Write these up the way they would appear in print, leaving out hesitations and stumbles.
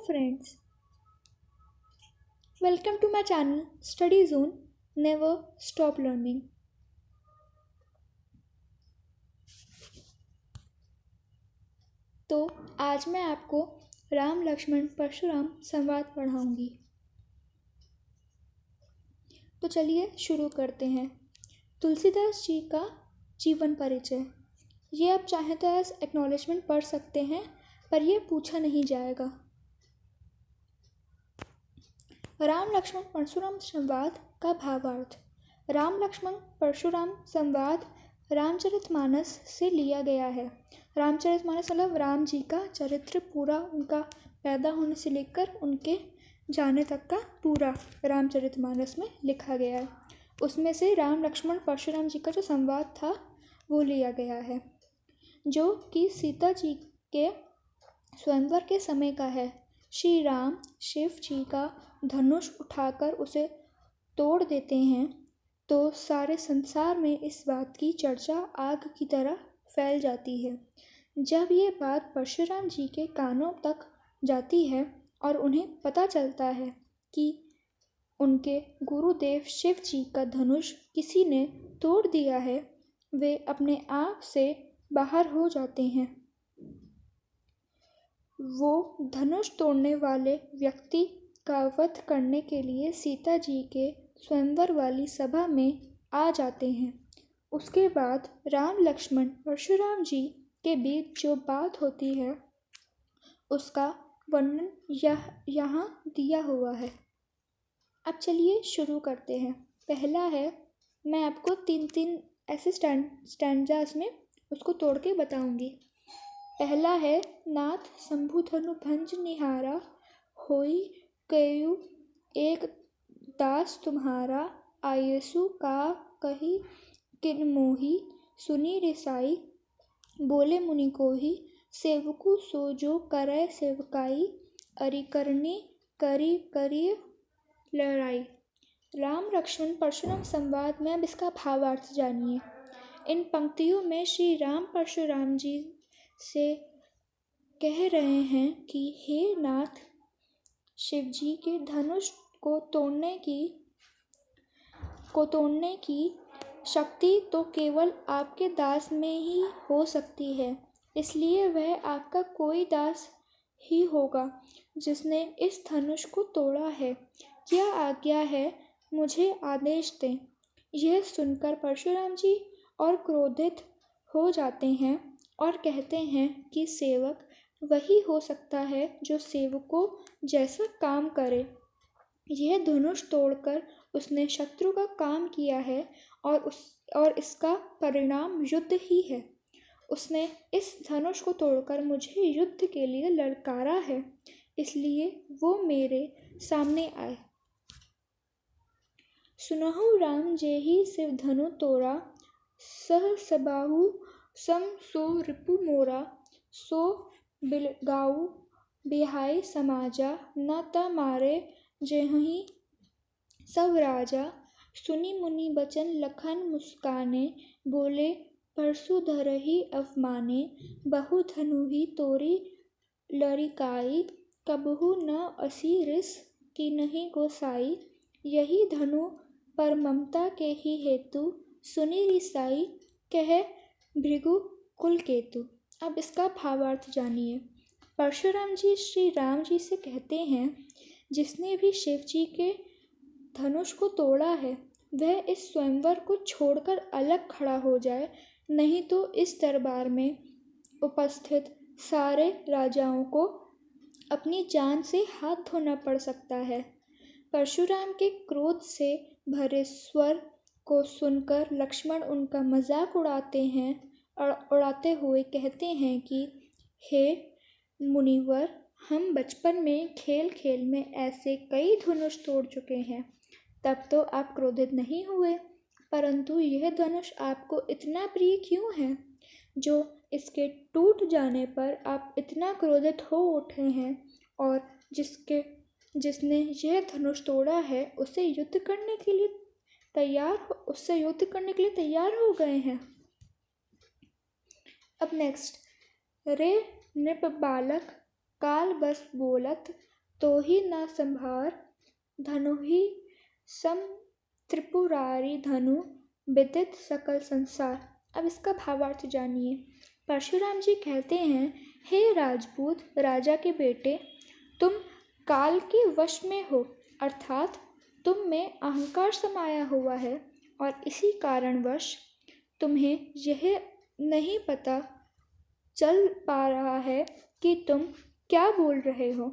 friends, welcome to my channel Study Zone. Never stop learning. तो आज मैं आपको राम लक्ष्मण परशुराम संवाद पढ़ाऊंगी। तो चलिए शुरू करते हैं। तुलसीदास जी का जीवन परिचय। ये आप चाहें तो एज एक्नॉलेजमेंट पढ़ सकते हैं, पर यह पूछा नहीं जाएगा। राम लक्ष्मण परशुराम संवाद का भावार्थ। राम लक्ष्मण परशुराम संवाद रामचरितमानस से लिया गया है। रामचरितमानस मतलब राम जी का चरित्र पूरा, उनका पैदा होने से लेकर उनके जाने तक का पूरा रामचरितमानस में लिखा गया है। उसमें से राम लक्ष्मण परशुराम जी का जो संवाद था वो लिया गया है, जो कि सीता जी के स्वयंवर के समय का है। श्री राम शिव जी का धनुष उठाकर उसे तोड़ देते हैं तो सारे संसार में इस बात की चर्चा आग की तरह फैल जाती है। जब ये बात परशुराम जी के कानों तक जाती है और उन्हें पता चलता है कि उनके गुरुदेव शिव जी का धनुष किसी ने तोड़ दिया है, वे अपने आप से बाहर हो जाते हैं। वो धनुष तोड़ने वाले व्यक्ति का वध करने के लिए सीता जी के स्वयंवर वाली सभा में आ जाते हैं। उसके बाद राम लक्ष्मण परशुराम जी के बीच जो बात होती है उसका वर्णन यहाँ दिया हुआ है। अब चलिए शुरू करते हैं। पहला है, मैं आपको तीन ऐसे स्टैंजास में उसको तोड़ के बताऊंगी। पहला है, नाथ शंभु धनु भंज निहारा, होई कयु एक दास तुम्हारा, आयसु का कही किन मोही, सुनी रिसाई बोले मुनि कोही, सेवकु सो जो करे सेवकाई, अरिकरणी करी करी लड़ाई। राम लक्ष्मण परशुराम संवाद में अब इसका भावार्थ जानिए। इन पंक्तियों में श्री राम परशुराम जी से कह रहे हैं कि हे नाथ, शिव जी के धनुष को तोड़ने की शक्ति तो केवल आपके दास में ही हो सकती है, इसलिए वह आपका कोई दास ही होगा जिसने इस धनुष को तोड़ा है। क्या आज्ञा है, मुझे आदेश दें। यह सुनकर परशुराम जी और क्रोधित हो जाते हैं और कहते हैं कि सेवक वही हो सकता है जो सेवकों जैसा काम करे। यह धनुष तोड़कर उसने शत्रु का काम किया है और इसका परिणाम युद्ध ही है। उसने इस धनुष को तोड़कर मुझे युद्ध के लिए ललकारा है, इसलिए वो मेरे सामने आए। सुनहु राम जेहि शिव धनु तोड़ा, सह सबाहु सम सो रिपु मोरा, सो बिलगाऊ बिहाई समाजा, न त मारे जेहि सब राजा। सुनी मुनि बचन लखन मुस्काने, बोले परसु धरहि अवमाने, बहु धनुहि तोरी लरिकाई, कबहु न असी रिस कीन्हि गोसाई, यही धनु पर ममता के ही हेतु, सुनी रिसाई कह भृगु कुल केतु। अब इसका भावार्थ जानिए। परशुराम जी श्री राम जी से कहते हैं, जिसने भी शिव जी के धनुष को तोड़ा है वह इस स्वयंवर को छोड़कर अलग खड़ा हो जाए, नहीं तो इस दरबार में उपस्थित सारे राजाओं को अपनी जान से हाथ धोना पड़ सकता है। परशुराम के क्रोध से भरे स्वर को सुनकर लक्ष्मण उनका मजाक उड़ाते हैं और उड़ाते हुए कहते हैं कि हे मुनिवर, हम बचपन में खेल खेल में ऐसे कई धनुष तोड़ चुके हैं, तब तो आप क्रोधित नहीं हुए, परंतु यह धनुष आपको इतना प्रिय क्यों है जो इसके टूट जाने पर आप इतना क्रोधित हो उठे हैं और जिसने यह धनुष तोड़ा है उससे युद्ध करने के लिए तैयार हो गए हैं। अब नेक्स्ट, रे नृप बालक काल बस बोलत, तो ही न संभार धनु ही सम त्रिपुरारी धनु विदित सकल संसार। अब इसका भावार्थ जानिए। परशुराम जी कहते हैं, हे राजपूत राजा के बेटे, तुम काल के वश में हो, अर्थात तुम में अहंकार समाया हुआ है और इसी कारणवश तुम्हें यह नहीं पता चल पा रहा है कि तुम क्या बोल रहे हो।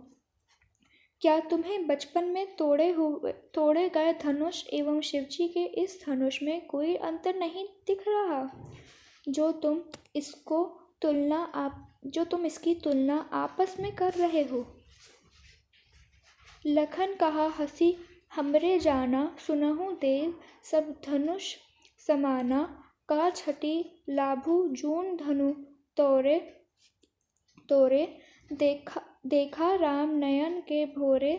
क्या तुम्हें बचपन में तोड़े गए धनुष एवं शिवजी के इस धनुष में कोई अंतर नहीं दिख रहा, जो तुम इसकी तुलना आपस में कर रहे हो। लखन कहा हंसी हमरे जाना, सुनहु देव सब धनुष समाना, का छठी लाभु जून धनु तोरे तोरे, देखा राम नयन के भोरे,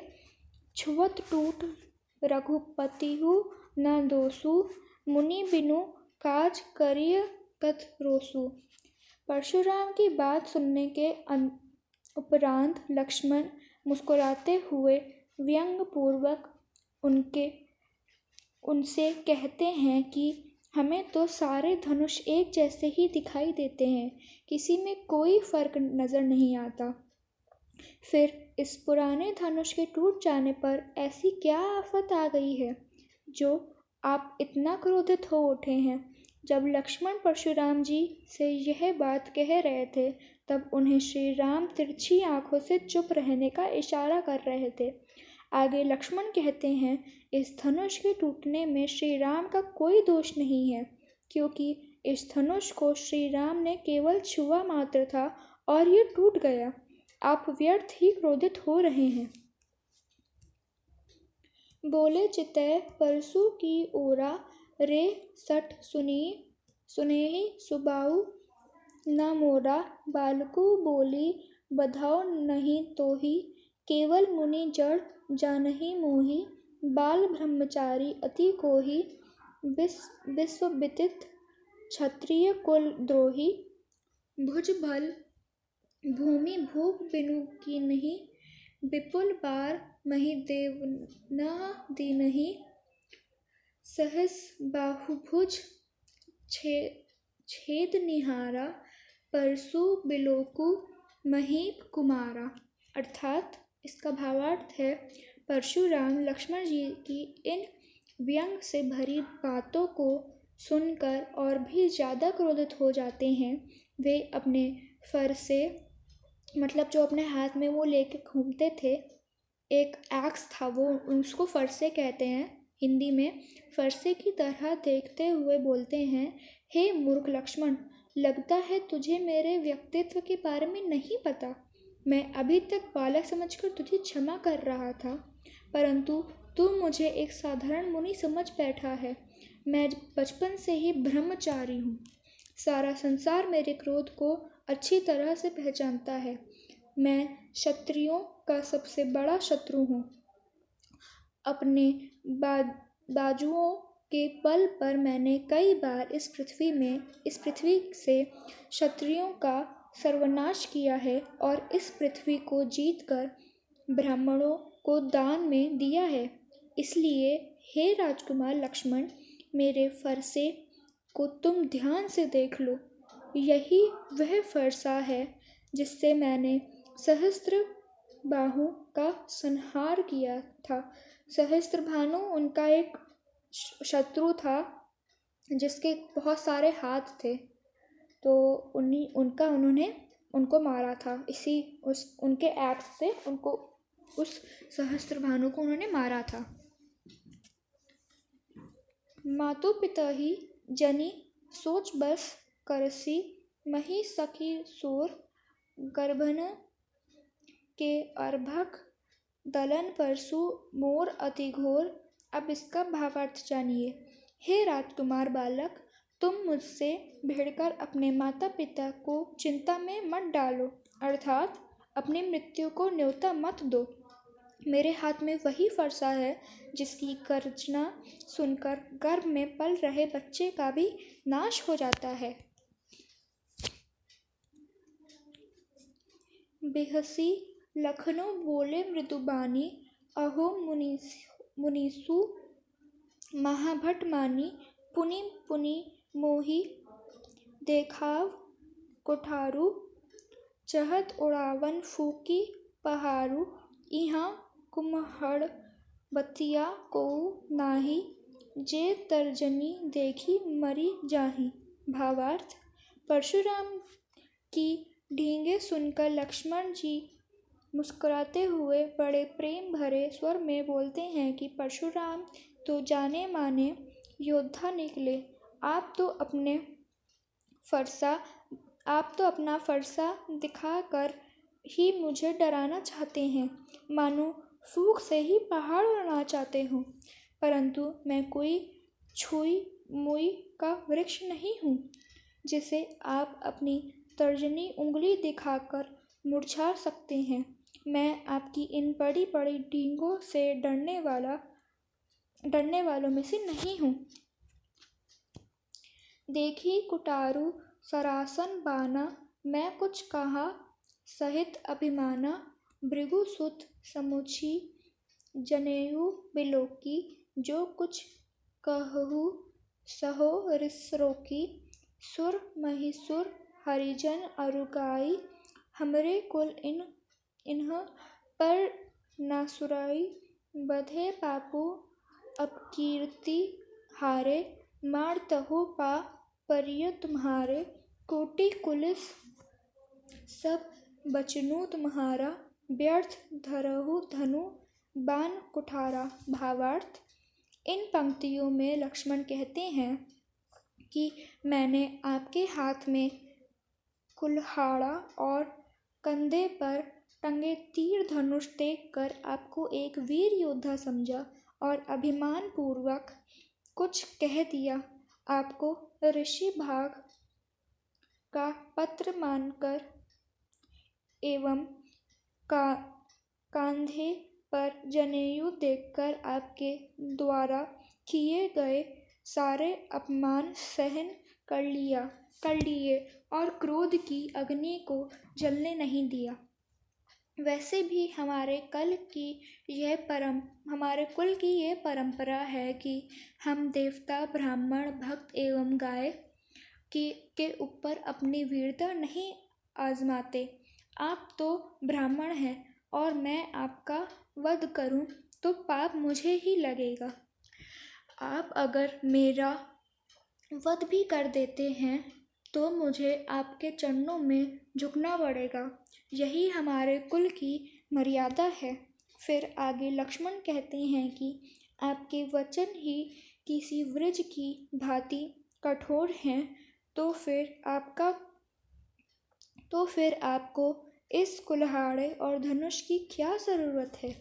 छुअत टूट रघुपतिहु न दोसु, मुनि बिनु काज करिय कत रोसु। परशुराम की बात सुनने के उपरांत लक्ष्मण मुस्कुराते हुए व्यंग्यपूर्वक उनसे कहते हैं कि हमें तो सारे धनुष एक जैसे ही दिखाई देते हैं, किसी में कोई फर्क नजर नहीं आता। फिर इस पुराने धनुष के टूट जाने पर ऐसी क्या आफत आ गई है जो आप इतना क्रोधित हो उठे हैं। जब लक्ष्मण परशुराम जी से यह बात कह रहे थे, तब उन्हें श्री राम तिरछी आंखों से चुप रहने का इशारा कर रहे थे। आगे लक्ष्मण कहते हैं, इस धनुष के टूटने में श्री राम का कोई दोष नहीं है, क्योंकि इस धनुष को श्री राम ने केवल छुआ मात्र था और ये टूट गया। आप व्यर्थ ही क्रोधित हो रहे हैं। बोले चितय परसु की ओरा, रे सठ सुनेहि सुबाहु न मोरा, बालकु बोली बधाओ नहीं तोहि, केवल मुनि जड़ जानहि मोहि, बाल ब्रह्मचारी अति कोहि, विश्व विदित क्षत्रिय कुल द्रोही, भुज बल भूमि भूप बिनु कीन्हि, विपुल बार मही देव न दीन्हि, सहस बाहुभुज छेद निहारा, परसु बिलोकु महीप कुमारा। अर्थात इसका भावार्थ है, परशुराम लक्ष्मण जी की इन व्यंग से भरी बातों को सुनकर और भी ज़्यादा क्रोधित हो जाते हैं। वे अपने फरसे, मतलब जो अपने हाथ में वो लेके घूमते थे, एक एक्स था, वो उसको फरसे कहते हैं हिंदी में, फरसे की तरह देखते हुए बोलते हैं, हे मूर्ख लक्ष्मण, लगता है तुझे मेरे व्यक्तित्व के बारे में नहीं पता। मैं अभी तक बालक समझकर तुझे क्षमा कर रहा था, परंतु तू मुझे एक साधारण मुनि समझ बैठा है। मैं बचपन से ही ब्रह्मचारी हूँ। सारा संसार मेरे क्रोध को अच्छी तरह से पहचानता है। मैं क्षत्रियों का सबसे बड़ा शत्रु हूँ। अपने बाजुओं के बल पर मैंने कई बार इस पृथ्वी से क्षत्रियों का सर्वनाश किया है और इस पृथ्वी को जीतकर ब्राह्मणों को दान में दिया है। इसलिए हे राजकुमार लक्ष्मण, मेरे फरसे को तुम ध्यान से देख लो। यही वह फरसा है जिससे मैंने सहस्त्र बाहु का संहार किया था। सहस्त्रभानु उनका एक शत्रु था जिसके बहुत सारे हाथ थे, तो उन्होंने उनको मारा था। उनके एक्स से उस सहस्त्रभानु को उन्होंने मारा था। मातु पिता ही जनी सोच बस करसी, मही सखी सूर गर्भन के अर्भक, दलन परसु मोर अति घोर। अब इसका भावार्थ जानिए। हे राजकुमार बालक, तुम मुझसे भिड़कर अपने माता पिता को चिंता में मत डालो, अर्थात अपनी मृत्यु को न्योता मत दो। मेरे हाथ में वही फरसा है जिसकी गर्जना सुनकर गर्भ में पल रहे बच्चे का भी नाश हो जाता है। बेहसी लखनऊ बोले मृदुबानी, अहो मुनीसु महाभट मानी, पुनि पुनि मोहि देखाव कुठारू, चहत उड़ावन फूकी पहारू, इहाँ कुम्हड़ बतिया कोऊ नाही, जे तर्जनी देखी मरी जाही। भावार्थ: परशुराम की ढींगे सुनकर लक्ष्मण जी मुस्कुराते हुए बड़े प्रेम भरे स्वर में बोलते हैं कि परशुराम तो जाने माने योद्धा निकले, आप तो अपना फरसा दिखाकर ही मुझे डराना चाहते हैं, मानो सूख से ही पहाड़ उड़ना चाहते हो। परंतु मैं कोई छुई मुई का वृक्ष नहीं हूँ, जिसे आप अपनी तर्जनी उंगली दिखाकर मुरझा सकते हैं। मैं आपकी इन बड़ी बड़ी डींगों से डरने वालों में से नहीं हूँ। देखी कुटारू सरासन बाना, मैं कुछ कहा सहित अभिमाना, भृगुसुत समुझी जनेऊ बिलोकी, जो कुछ कहूँ सहो रिस रोकी, सुर महिसुर हरिजन अरुगाई, हमरे कुल इन्ह पर नासुराई, बधे पापू अपकीर्ति हारे, मारतहु पा परिय तुम्हारे, कोटि कुलिस सब बचनू तुम्हारा, व्यर्थ धरहु धनु बाण कुठारा। भावार्थ: इन पंक्तियों में लक्ष्मण कहते हैं कि मैंने आपके हाथ में कुल्हाड़ा और कंधे पर टंगे तीर धनुष देखकर आपको एक वीर योद्धा समझा और अभिमान पूर्वक कुछ कह दिया। आपको ऋषि भाग का पत्र मानकर एवं कांधे पर जनेऊ देखकर आपके द्वारा किए गए सारे अपमान सहन कर लिए और क्रोध की अग्नि को जलने नहीं दिया। वैसे भी हमारे कुल की यह परंपरा है कि हम देवता, ब्राह्मण, भक्त एवं गाय के ऊपर अपनी वीरता नहीं आजमाते। आप तो ब्राह्मण हैं और मैं आपका वध करूं तो पाप मुझे ही लगेगा। आप अगर मेरा वध भी कर देते हैं तो मुझे आपके चरणों में झुकना पड़ेगा। यही हमारे कुल की मर्यादा है। फिर आगे लक्ष्मण कहते हैं कि आपके वचन ही किसी वृक्ष की भांति कठोर हैं, तो फिर आपको इस कुल्हाड़े और धनुष की क्या जरूरत है।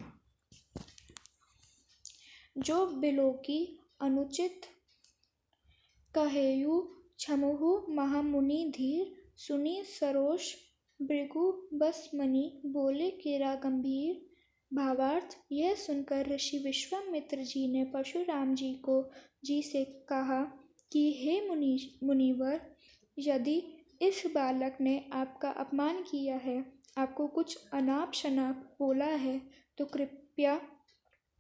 जो बिलोकी अनुचित कहेयु छमुहु महामुनि धीर, सुनी सरोष भृगु बस मनि, बोले केरा गंभीर। भावार्थ: यह सुनकर ऋषि विश्वामित्र जी ने परशुराम जी से कहा कि हे मुनिवर, यदि इस बालक ने आपका अपमान किया है, आपको कुछ अनाप शनाप बोला है, तो कृपया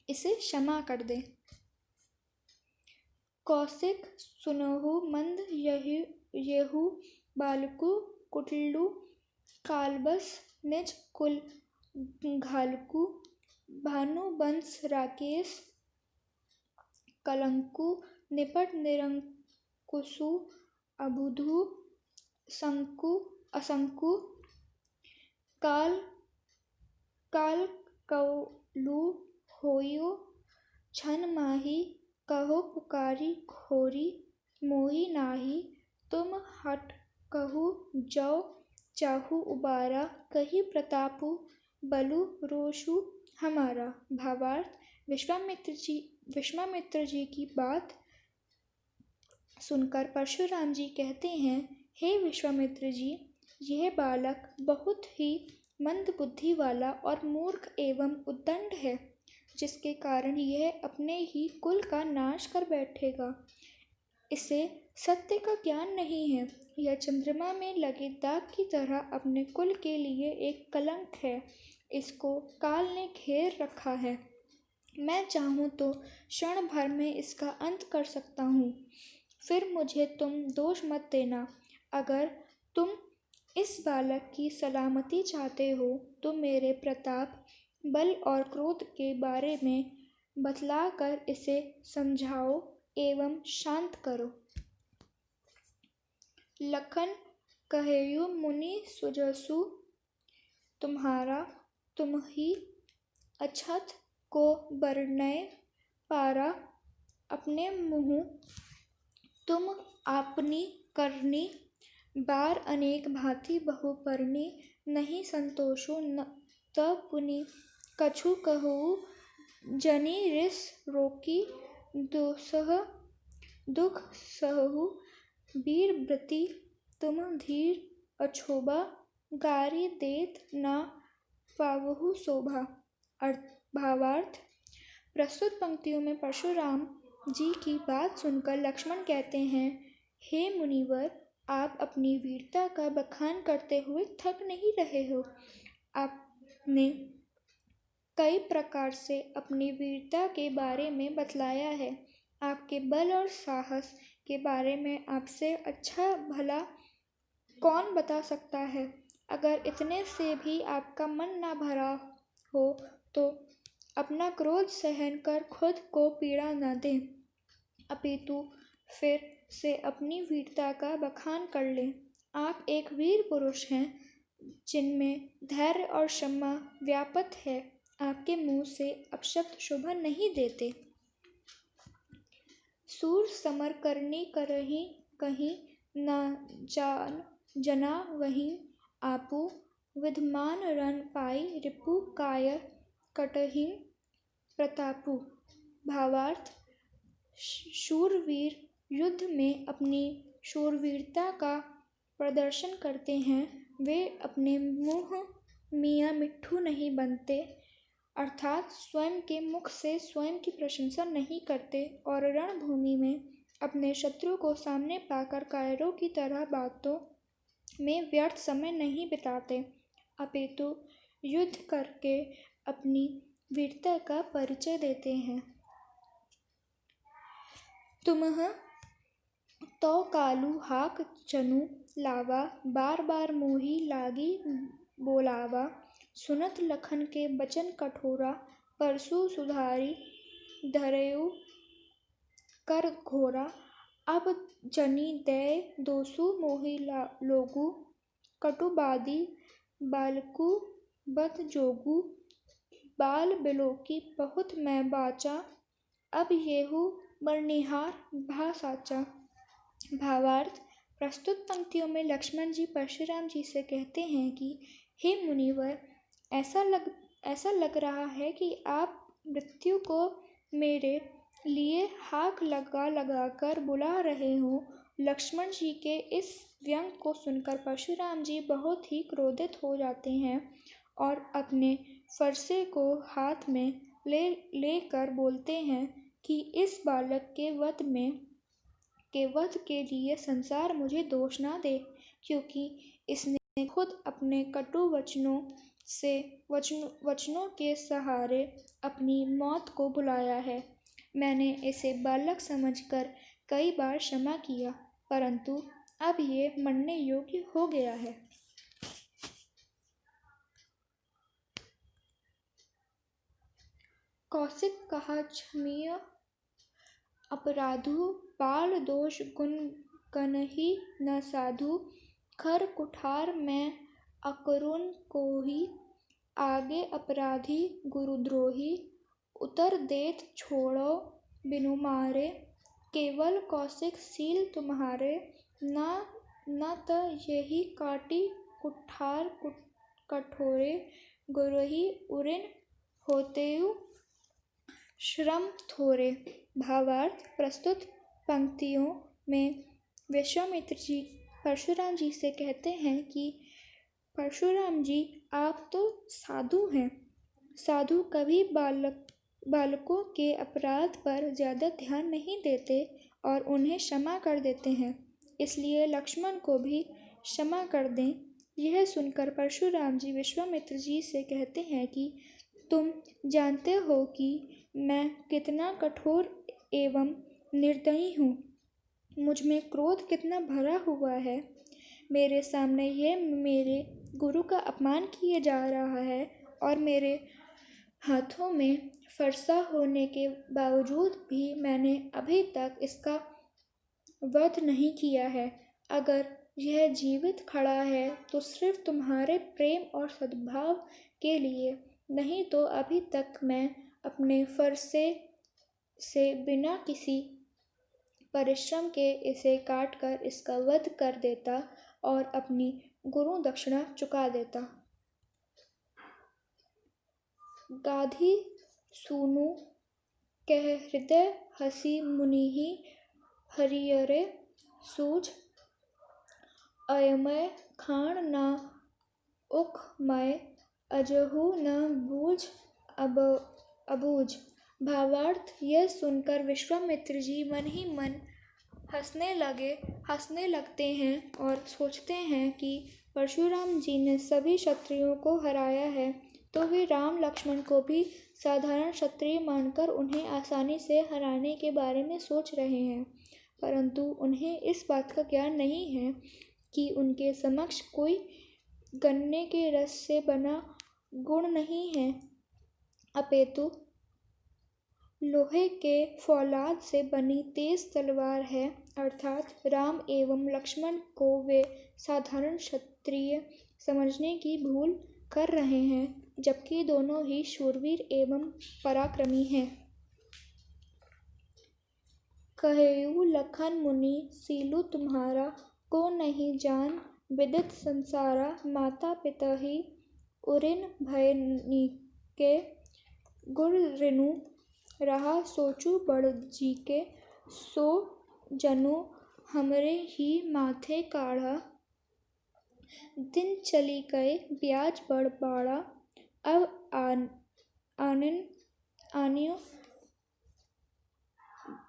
इसे क्षमा कर दें। कौशिक सुनहु मंद येहु बालकु, कुटिलु कालबस निज कुल घालकु, भानुवंश राकेश कलंकु, निपट निरंकुशु अबुधु असंकु, काल कौलु होयो छन माही, कहो पुकारी घोरी मोहि नाही, तुम हट कहु जो चाहु उबारा, कही प्रतापु बलु रोषु हमारा। भावार्थ: विश्वामित्र जी की बात सुनकर परशुराम जी कहते हैं, हे विश्वामित्र जी, यह बालक बहुत ही मंद बुद्धि वाला और मूर्ख एवं उद्दंड है, जिसके कारण यह अपने ही कुल का नाश कर बैठेगा। इसे सत्य का ज्ञान नहीं है। यह चंद्रमा में लगे दाग की तरह अपने कुल के लिए एक कलंक है। इसको काल ने घेर रखा है। मैं चाहूँ तो क्षण भर में इसका अंत कर सकता हूँ। फिर मुझे तुम दोष मत देना। अगर तुम इस बालक की सलामती चाहते हो तो मेरे प्रताप, बल और क्रोध के बारे में बतलाकर इसे समझाओ एवं शांत करो। लखन कहेयु मुनि सुजसु, तुम्हारा तुम ही अछत को बरनय पारा। अपने मुँह तुम आपनी करनी, बार अनेक भांति बहु परनी। नहीं संतोषो न त पुनि, कछु कहु जनि रिस रोकी। दुख सहु वीर व्रति, तुम धीर अछोबा। गारी देत न पावहु शोभा। भावार्थ: प्रस्तुत पंक्तियों में परशुराम जी की बात सुनकर लक्ष्मण कहते हैं, हे मुनिवर, आप अपनी वीरता का बखान करते हुए थक नहीं रहे हो। आपने कई प्रकार से अपनी वीरता के बारे में बतलाया है। आपके बल और साहस के बारे में आपसे अच्छा भला कौन बता सकता है। अगर इतने से भी आपका मन ना भरा हो तो अपना क्रोध सहन कर खुद को पीड़ा न दें, अपितु फिर से अपनी वीरता का बखान कर लें। आप एक वीर पुरुष हैं जिनमें धैर्य और क्षमा व्याप्त है। आपके मुंह से अपशब्द शोभा नहीं देते। सूर समर करनी करही कहीं, न जना वहीं आपू। विद्यमान रन पाई रिपु कायर, कटहिं प्रतापु। भावार्थ: शूरवीर युद्ध में अपनी शूरवीरता का प्रदर्शन करते हैं। वे अपने मुँह मियाँ मिट्ठू नहीं बनते, अर्थात स्वयं के मुख से स्वयं की प्रशंसा नहीं करते और रणभूमि में अपने शत्रु को सामने पाकर कायरों की तरह बातों में व्यर्थ समय नहीं बिताते, अपितु युद्ध करके अपनी वीरता का परिचय देते हैं। तुम्ह तो कालू हाक चनु लावा, बार बार मोही लागी बोलावा। सुनत लखन के बचन कठोरा, परसु सुधारी धरयु कर घोरा। अब जनि दय दोसु मोहि लोगु, कटुबादी बालकु बत जोगु। बाल बिलोकी बहुत मैं बाचा, अब येहू मरनिहार भा साचा। भावार्थ: प्रस्तुत पंक्तियों में लक्ष्मण जी परशुराम जी से कहते हैं कि हे मुनिवर, ऐसा लग रहा है कि आप मृत्यु को मेरे लिए हाक लगा कर बुला रहे हो। लक्ष्मण जी के इस व्यंग को सुनकर परशुराम जी बहुत ही क्रोधित हो जाते हैं और अपने फरसे को हाथ में लेकर बोलते हैं कि इस बालक के वध के लिए संसार मुझे दोष ना दे, क्योंकि इसने खुद अपने कटु वचनों के सहारे अपनी मौत को बुलाया है। मैंने इसे बालक समझकर कई बार क्षमा किया, परंतु अब ये मरने योग्य हो गया है। कौशिक कहा क्षमीय अपराधु, बाल दोष गुण कनहि न साधु। खर कुठार में अकरुण कोहि, आगे अपराधी गुरुद्रोही। उतर देत छोड़ो बिनु मारे, केवल कौशिक सील तुम्हारे। न त यही काटी कुठार कठोरे, गुरहि उरिन होतेउ श्रम थोरे। भावार्थ: प्रस्तुत पंक्तियों में विश्वामित्र जी परशुराम जी से कहते हैं कि परशुराम जी, आप तो साधु हैं। साधु कभी बालकों के अपराध पर ज़्यादा ध्यान नहीं देते और उन्हें क्षमा कर देते हैं। इसलिए लक्ष्मण को भी क्षमा कर दें। यह सुनकर परशुराम जी विश्वामित्र जी से कहते हैं कि तुम जानते हो कि मैं कितना कठोर एवं निर्दयी हूँ। मुझ में क्रोध कितना भरा हुआ है। मेरे सामने यह मेरे गुरु का अपमान किया जा रहा है और मेरे हाथों में फरसा होने के बावजूद भी मैंने अभी तक इसका वध नहीं किया है। अगर यह जीवित खड़ा है तो सिर्फ तुम्हारे प्रेम और सद्भाव के लिए, नहीं तो अभी तक मैं अपने फरसे से बिना किसी परिश्रम के इसे काट कर इसका वध कर देता और अपनी गुरु दक्षिणा चुका देता। गाधी सूनु कह हृदय हसी मुनिहि हरियरे सूझ अयमय खान न उखमय अजहु न बूझ अबूझ। भावार्थ, यह सुनकर विश्वामित्र जी मन ही मन हंसने लगते हैं और सोचते हैं कि परशुराम जी ने सभी क्षत्रियों को हराया है तो वे राम लक्ष्मण को भी साधारण क्षत्रिय मानकर उन्हें आसानी से हराने के बारे में सोच रहे हैं, परंतु उन्हें इस बात का ज्ञान नहीं है कि उनके समक्ष कोई गन्ने के रस से बना गुण नहीं है, अपितु लोहे के फौलाद से बनी तेज तलवार है। अर्थात राम एवं लक्ष्मण को वे साधारण क्षत्रिय समझने की भूल कर रहे हैं, जबकि दोनों ही शूरवीर एवं पराक्रमी हैं। कहेऊ लखन मुनि सीलु तुम्हारा, को नहीं जान विदित संसारा। माता पिता ही उरिन भय नीके, गुर रिनु रहा सोचू बड़ जीके। सो जनु हमरे ही माथे काढ़ा, दिन चली गए ब्याज बड़ बाड़ा। अब आनियो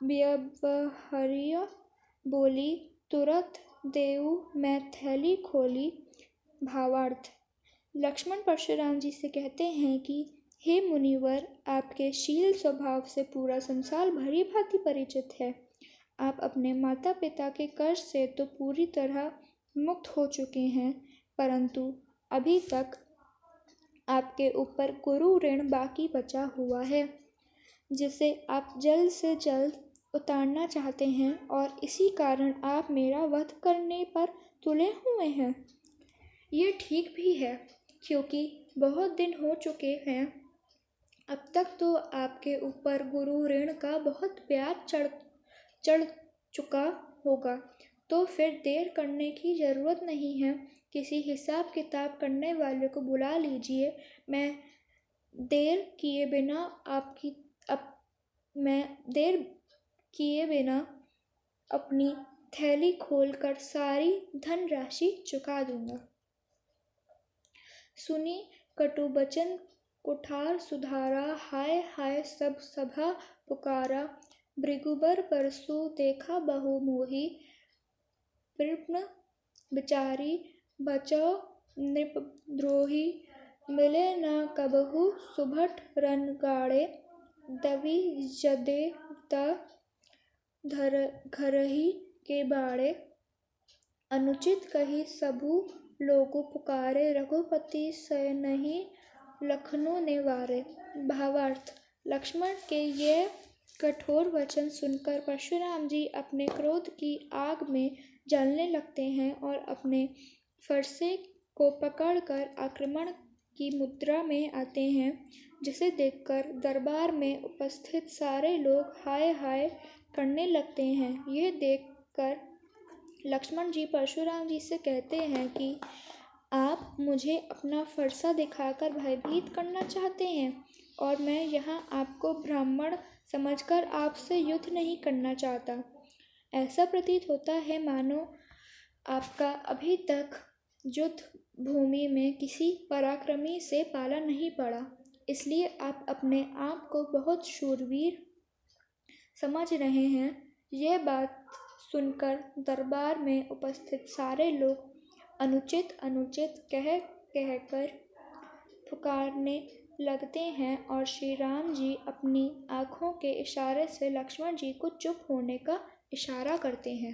व्यवहारिया बोली, तुरत देऊ मैं थैली खोली। भावार्थ, लक्ष्मण परशुराम जी से कहते हैं कि हे मुनिवर, आपके शील स्वभाव से पूरा संसार भली भांति परिचित है। आप अपने माता पिता के कर्ज से तो पूरी तरह मुक्त हो चुके हैं, परंतु अभी तक आपके ऊपर गुरु ऋण बाकी बचा हुआ है, जिसे आप जल्द से जल्द उतारना चाहते हैं और इसी कारण आप मेरा वध करने पर तुले हुए हैं। ये ठीक भी है, क्योंकि बहुत दिन हो चुके हैं। अब तक तो आपके ऊपर गुरु ऋण का बहुत ब्याज चढ़ चुका होगा, तो फिर देर करने की ज़रूरत नहीं है। किसी हिसाब किताब करने वाले को बुला लीजिए। मैं देर किए बिना अपनी थैली खोलकर सारी धनराशि चुका दूंगा। सुनी कटु बचन कुठार सुधारा, हाय हाय सब सभा पुकारा। भृगुबर परसु देखा बहु मोही, कृष्ण बिचारी बचो नृपद्रोही। मिले न कबहु सुभट रन गाड़े, दवि जदे त घरही के बाड़े। अनुचित कही सबु लोगु पुकारे, रघुपति सय नहीं लखनऊ नेवारे। भावार्थ, लक्ष्मण के ये कठोर वचन सुनकर परशुराम जी अपने क्रोध की आग में जलने लगते हैं और अपने फरसे को पकड़कर आक्रमण की मुद्रा में आते हैं, जिसे देखकर दरबार में उपस्थित सारे लोग हाय हाय करने लगते हैं। यह देखकर लक्ष्मण जी परशुराम जी से कहते हैं कि आप मुझे अपना फरसा दिखाकर भयभीत करना चाहते हैं और मैं यहाँ आपको ब्राह्मण समझकर आपसे युद्ध नहीं करना चाहता। ऐसा प्रतीत होता है मानो आपका अभी तक युद्ध भूमि में किसी पराक्रमी से पाला नहीं पड़ा, इसलिए आप अपने आप को बहुत शूरवीर समझ रहे हैं। यह बात सुनकर दरबार में उपस्थित सारे लोग अनुचित अनुचित कह कहकर पुकारने लगते हैं और श्री राम जी अपनी आँखों के इशारे से लक्ष्मण जी को चुप होने का इशारा करते हैं।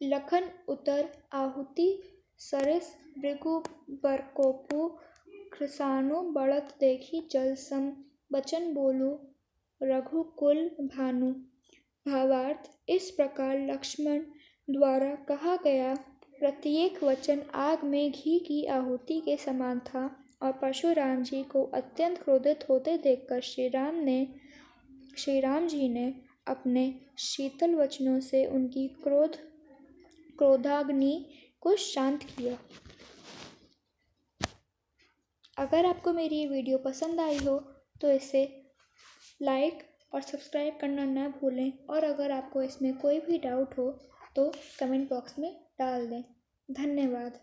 लखन उतर आहुति सरिस भृगु बरकोपु कृसानु बढ़त देखी जल सम बचन बोलू रघुकुल भानु। भावार्थ, इस प्रकार लक्ष्मण द्वारा कहा गया प्रत्येक वचन आग में घी की आहुति के समान था और परशुराम जी को अत्यंत क्रोधित होते देखकर श्री राम जी ने अपने शीतल वचनों से उनकी क्रोधाग्नि को शांत किया। अगर आपको मेरी ये वीडियो पसंद आई हो तो इसे लाइक और सब्सक्राइब करना ना भूलें और अगर आपको इसमें कोई भी डाउट हो तो कमेंट बॉक्स में डाल दें। धन्यवाद।